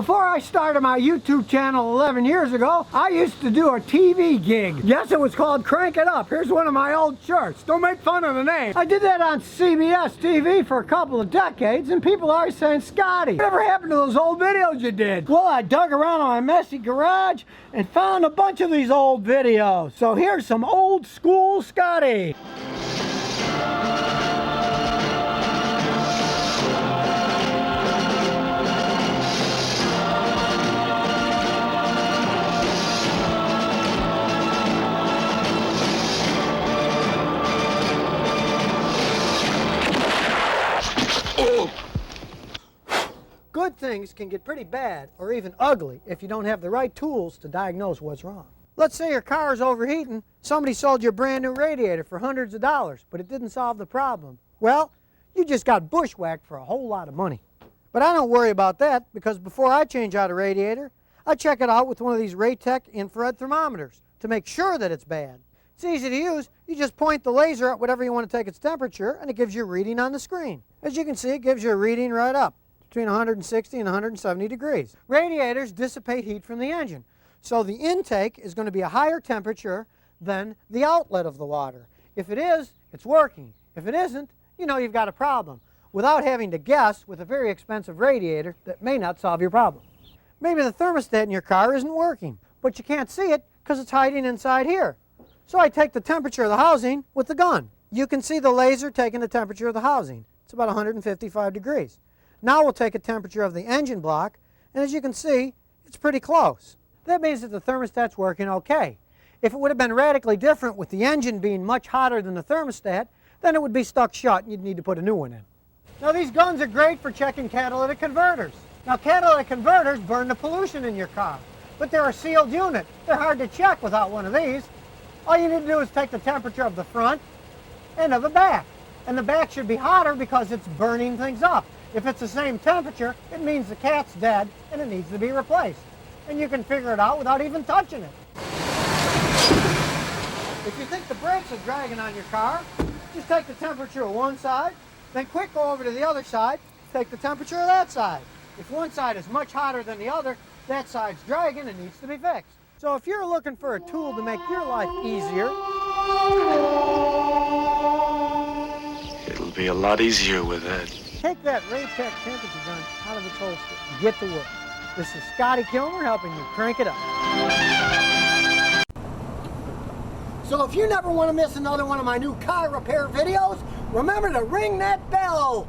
Before I started my YouTube channel 11 years ago, I used to do a TV gig. Yes, it was called Crank It Up. Here's one of my old shirts. Don't make fun of the name. I did that on CBS TV for a couple of decades, and people are always saying, Scotty, whatever happened to those old videos you did? Well, I dug around in my messy garage and found a bunch of these old videos. So here's some old school Scotty. Good things can get pretty bad or even ugly if you don't have the right tools to diagnose what's wrong. Let's say your car is overheating. Somebody sold you a brand new radiator for hundreds of dollars, but it didn't solve the problem. Well, you just got bushwhacked for a whole lot of money. But I don't worry about that, because before I change out a radiator, I check it out with one of these Raytech infrared thermometers to make sure that it's bad. It's easy to use. You just point the laser at whatever you want to take its temperature, and it gives you a reading on the screen. As you can see, it gives you a reading right up between 160 and 170 degrees. Radiators dissipate heat from the engine, so the intake is going to be a higher temperature than the outlet of the water. If it is, it's working. If it isn't, you know you've got a problem, without having to guess with a very expensive radiator that may not solve your problem. Maybe the thermostat in your car isn't working, but you can't see it because it's hiding inside here. So I take the temperature of the housing with the gun. You can see the laser taking the temperature of the housing. It's about 155 degrees. Now we'll take a temperature of the engine block, and as you can see, it's pretty close. That means that the thermostat's working okay. If it would have been radically different with the engine being much hotter than the thermostat, then it would be stuck shut and you'd need to put a new one in. Now these guns are great for checking catalytic converters. Now catalytic converters burn the pollution in your car, but they're a sealed unit. They're hard to check without one of these. All you need to do is take the temperature of the front and of the back. And the back should be hotter because it's burning things up. If it's the same temperature, it means the cat's dead and it needs to be replaced. And you can figure it out without even touching it. If you think the brakes are dragging on your car, just take the temperature of one side, then quick go over to the other side, take the temperature of that side. If one side is much hotter than the other, that side's dragging and needs to be fixed. So if you're looking for a tool to make your life easier, it'll be a lot easier with that. Take that Raytech temperature gun out of its holster and get to work. This is Scotty Kilmer helping you crank it up. So if you never want to miss another one of my new car repair videos, remember to ring that bell.